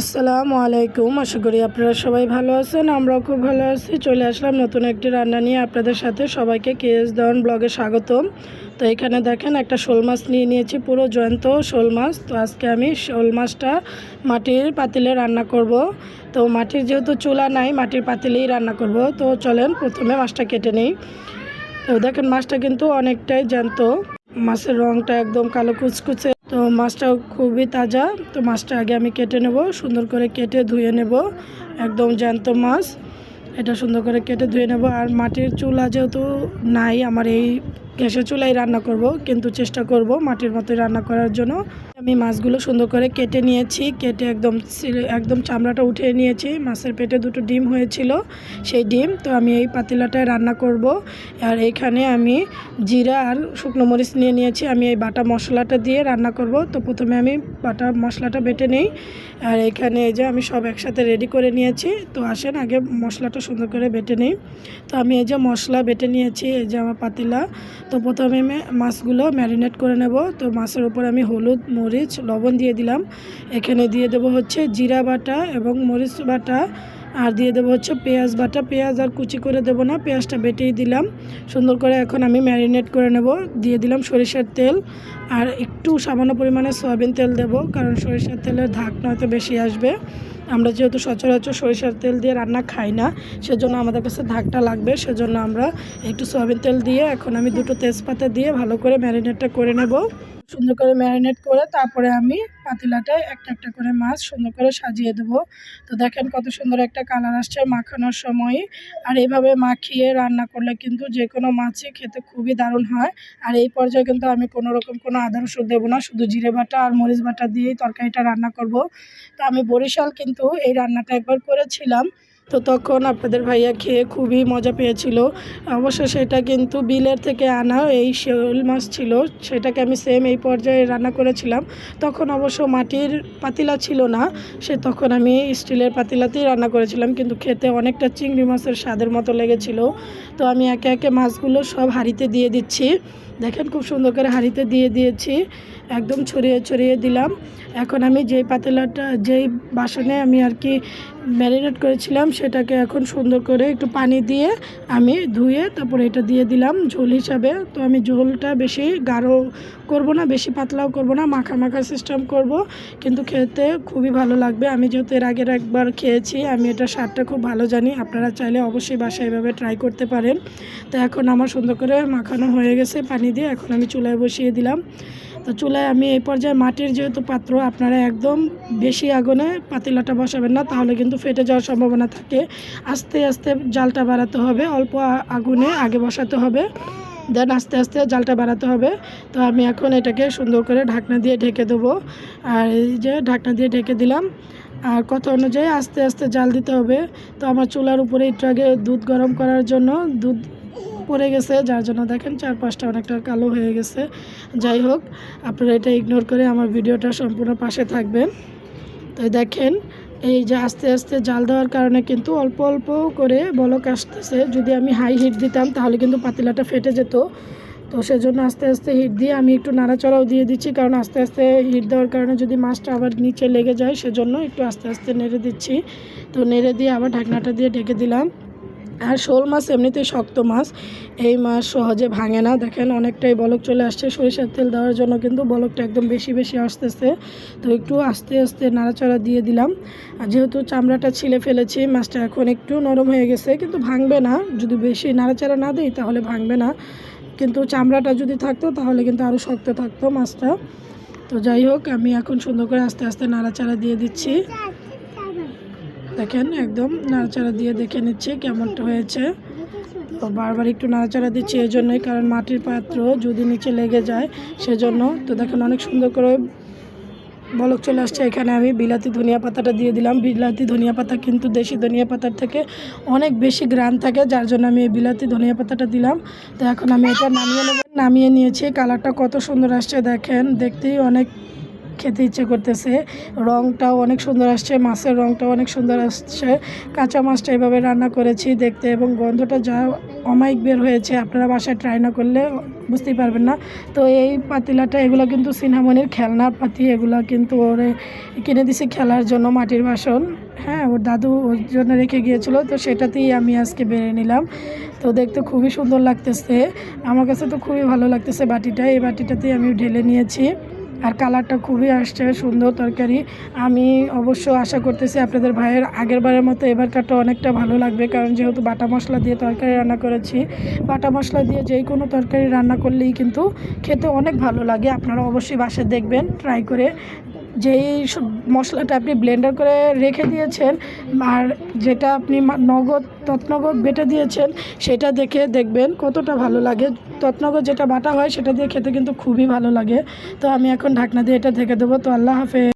আসসালামু আলাইকুম। আশা করি আপনারা সবাই ভালো আছেন। আমরাও খুব ভালো আছি। চলে আসলাম নতুন একটি রান্না নিয়ে আপনাদের সাথে। সবাইকে কেএস দেওয়ান ব্লগে স্বাগতম। তো এখানে দেখেন একটা শোল মাছ নিয়ে নিয়েছি, পুরো জ্যান্ত শোল মাছ। তো আজকে আমি শোল মাছটা মাটির পাতিলে রান্না করব। তো মাটির যেহেতু চুলা নাই, মাটির পাতিলেই রান্না করব। তো চলেন প্রথমে মাছটা কেটে নিই। তো দেখেন মাছটা কিন্তু অনেকটাই জ্যান্ত, মাছের রঙটা একদম কালো কুচকুচে। তো মাছটাও খুবই তাজা। তো মাছটা আগে আমি কেটে নেব, সুন্দর করে কেটে ধুয়ে নেব। একদম জ্যান্ত মাছ, এটা সুন্দর করে কেটে ধুয়ে নেব। আর মাটির চুলা যেহেতু নাই, আমার এই গ্যাসের চুলাই রান্না করব, কিন্তু চেষ্টা করব মাটির মতোই রান্না করার জন্য। আমি মাছগুলো সুন্দর করে কেটে নিয়েছি, কেটে একদম চামড়াটা উঠিয়ে নিয়েছি। মাছের পেটে দুটো ডিম হয়েছিল, সেই ডিম। তো আমি এই পাতিলাটায় রান্না করব। আর এইখানে আমি জিরা আর শুকনো মরিচ নিয়ে নিয়েছি, আমি এই বাটা মশলাটা দিয়ে রান্না করব। তো প্রথমে আমি বাটা মশলাটা বেটে নিই। আর এইখানে এই যে আমি সব একসাথে রেডি করে নিয়েছি। তো আসেন আগে মশলাটা সুন্দর করে বেটে নিই। তো আমি এই যে মশলা বেটে নিয়েছি, এই যে আমার পাতিলা। তো প্রথমে আমি মাছগুলো ম্যারিনেট করে নেব। তো মাছের উপর আমি হলুদ, মরিচ, লবণ দিয়ে দিলাম। এখানে দিয়ে দেবো হচ্ছে জিরা বাটা এবং মরিচ বাটা, আর দিয়ে দেবো হচ্ছে পেঁয়াজ বাটা। পেঁয়াজ আর কুচি করে দেবো না, পেঁয়াজটা বেটেই দিলাম সুন্দর করে। এখন আমি ম্যারিনেট করে নেব। দিয়ে দিলাম সরিষার তেল, আর একটু সামান্য পরিমাণে সয়াবিন তেল দেব, কারণ সরিষার তেলের ধাক নয়তো বেশি আসবে। আমরা যেহেতু সচরাচর সরিষার তেল দিয়ে রান্না খাই না, সেজন্য আমাদের কাছে ধাকটা লাগবে। সেজন্য আমরা একটু সয়াবিন তেল দিয়ে, এখন আমি দুটো তেজপাতা দিয়ে ভালো করে ম্যারিনেটটা করে নেব। সুন্দর করে ম্যারিনেট করে তারপরে আমি পাতিলাটায় একটা একটা করে মাছ সুন্দর করে সাজিয়ে দেবো। তো দেখেন কত সুন্দর একটা কালার আসছে মাখানোর সময়। আর এইভাবে মাখিয়ে রান্না করলে কিন্তু যে কোনো মাছই খেতে খুবই দারুণ হয়। আর এই পর্যায়ে কিন্তু আমি কোনো রকম কোনো আদা রসুন দেবো না, শুধু জিরে বাটা আর মরিচ বাটা দিয়েই তরকারিটা রান্না করব। তো আমি বরিশাল কিন্তু এই রান্নাটা একবার করেছিলাম। তো তখন আপনাদের ভাইয়া খেয়ে খুবই মজা পেয়েছিল। অবশ্য সেটা কিন্তু বিলের থেকে আনা এই শোল মাছ ছিল, সেটাকে আমি সেম এই পর্যায়ে রান্না করেছিলাম। তখন অবশ্য মাটির পাতিলা ছিল না, তখন আমি স্টিলের পাতিলাতেই রান্না করেছিলাম, কিন্তু খেতে অনেকটা চিংড়ি মাছের স্বাদের মতো লেগেছিল। তো আমি একে একে মাছগুলো সব হাঁড়িতে দিয়ে দিচ্ছি। দেখেন খুব সুন্দর করে হাঁড়িতে দিয়ে দিয়েছি, একদম ছড়িয়ে ছড়িয়ে দিলাম। এখন আমি যেই বাসনে আমি আর কি ম্যারিনেট করেছিলাম, সেটাকে এখন সুন্দর করে একটু পানি দিয়ে আমি ধুয়ে তারপরে এটা দিয়ে দিলাম ঝোল হিসাবে। তো আমি ঝোলটা বেশি গাঢ় করব না, বেশি পাতলাও করব না, মাখা মাখা সিস্টেম করব, কিন্তু খেতে খুবই ভালো লাগবে। আমি যেহেতু এর আগের একবার খেয়েছি, আমি এটা স্বাদটা খুব ভালো জানি। আপনারা চাইলে অবশ্যই বাসায় এভাবে ট্রাই করতে পারেন। তো এখন আমার সুন্দর করে মাখানো হয়ে গেছে পানি দিয়ে, এখন আমি চুলায় বসিয়ে দিলাম। তো চুলায় আমি এই পর্যায়ে মাটির যেহেতু পাত্র, আপনারা একদম বেশি আগুনে পাতিলাটা বসাবেন না, তাহলে কিন্তু ফেটে যাওয়ার সম্ভাবনা থাকে। আস্তে আস্তে জালটা বাড়াতে হবে, অল্প আগুনে আগে বসাতে হবে, দেন আস্তে আস্তে জালটা বাড়াতে হবে। তো আমি এখন এটাকে সুন্দর করে ঢাকনা দিয়ে ঢেকে দেবো। আর এই যে ঢাকনা দিয়ে ঢেকে দিলাম, আর কথা অনুযায়ী আস্তে আস্তে জাল দিতে হবে। তো আমার চুলার উপরে একটু আগে দুধ গরম করার জন্য দুধ পড়ে গেছে, যার জন্য দেখেন চারপাশটা অনেকটা কালো হয়ে গেছে। যাই হোক, আপনারা এটা ইগনোর করে আমার ভিডিওটা সম্পূর্ণ পাশে থাকবেন। তো দেখেন এই যে আস্তে আস্তে জাল দেওয়ার কারণে কিন্তু অল্প অল্প করে বলক আসতেছে। যদি আমি হাই হিট দিতাম তাহলে কিন্তু পাতিলাটা ফেটে যেত। তো সেজন্য আস্তে আস্তে হিট দিয়ে আমি একটু নাড়াচাড়াও দিয়ে দিচ্ছি, কারণ আস্তে আস্তে হিট দেওয়ার কারণে যদি মাছটা আবার নিচে লেগে যায়, সেজন্য একটু আস্তে আস্তে নেড়ে দিচ্ছি। তো নেড়ে দিয়ে আবার ঢাকনাটা দিয়ে ঢেকে দিলাম। আর শোল মাছ এমনিতেই শক্ত মাছ, এই মাছ সহজে ভাঙে না। দেখেন অনেকটাই বলক চলে আসছে, সরিষার তেল দেওয়ার জন্য কিন্তু বলকটা একদম বেশি বেশি আসতেছে। তো একটু আস্তে আস্তে নাড়াচাড়া দিয়ে দিলাম। আর যেহেতু চামড়াটা ছিলে ফেলেছি, মাছটা এখন একটু নরম হয়ে গেছে, কিন্তু ভাঙবে না। যদি বেশি নাড়াচাড়া না দিই তাহলে ভাঙবে না, কিন্তু চামড়াটা যদি থাকতো তাহলে কিন্তু আরও শক্ত থাকতো মাছটা। তো যাই হোক, আমি এখন সুন্দর করে আস্তে আস্তে নাড়াচাড়া দিয়ে দিচ্ছি। দেখেন একদম নাড়াচাড়া দিয়ে দেখে নিচ্ছি কেমনটা হয়েছে। তো বারবার একটু নাড়াচাড়া দিচ্ছি এই জন্যই, কারণ মাটির পাত্র যদি নিচে লেগে যায় সেজন্য। তো দেখেন অনেক সুন্দর করে বলক চলে আসছে। এখানে আমি বিলাতি ধনিয়া পাতাটা দিয়ে দিলাম। বিলাতি ধনিয়া পাতা কিন্তু দেশি ধনিয়া পাতার থেকে অনেক বেশি গ্রান থাকে, যার জন্য আমি এই বিলাতি ধনিয়া পাতাটা দিলাম। তো এখন আমি এটা নামিয়ে নিয়েছি। কালারটা কত সুন্দর আসছে দেখেন, দেখতেই অনেক খেতে ইচ্ছে করতেছে। রঙটাও অনেক সুন্দর আসছে, মাছের রঙটাও অনেক সুন্দর আসছে। কাঁচা মাছটা এভাবে রান্না করেছি, দেখতে এবং গন্ধটা যা অমায়িক বের হয়েছে, আপনারা বাসায় ট্রাই না করলে বুঝতেই পারবেন না। তো এই পাতিলাটা, এগুলো কিন্তু সিনহামনির খেলনার পাতি, এগুলো কিন্তু ওরে কিনে দিছি খেলার জন্য, মাটির বাসন। হ্যাঁ, ওর দাদু ওর জন্য রেখে গিয়েছিলো, তো সেটাতেই আমি আজকে বেড়ে নিলাম। তো দেখতে খুবই সুন্দর লাগতেছে, আমার কাছে তো খুবই ভালো লাগতেছে বাটিটা। এই বাটিটাতেই আমি ঢেলে নিয়েছি, আর কালারটা খুবই আসছে সুন্দর তরকারি। আমি অবশ্য আশা করতেছি আপনাদের ভাইয়ের আগের বারের মতো এবারকারটা অনেকটা ভালো লাগবে, কারণ যেহেতু বাটা মশলা দিয়ে তরকারি রান্না করেছি। বাটা মশলা দিয়ে যে কোনো তরকারি রান্না করলেই কিন্তু খেতে অনেক ভালো লাগে। আপনারা অবশ্যই বাসায় দেখবেন ট্রাই করে। যেই মশলাটা আপনি ব্লেন্ডার করে রেখে দিয়েছেন আর যেটা আপনি নগদ তৎনগদ বেটে দিয়েছেন, সেটা দেখে দেখবেন কতটা ভালো লাগে। তৎনগদ যেটা বাটা হয় সেটা দিয়ে খেতে কিন্তু খুবই ভালো লাগে। তো আমি এখন ঢাকনা দিয়ে এটা ঢেকে দেবো। তো আল্লাহ হাফেজ।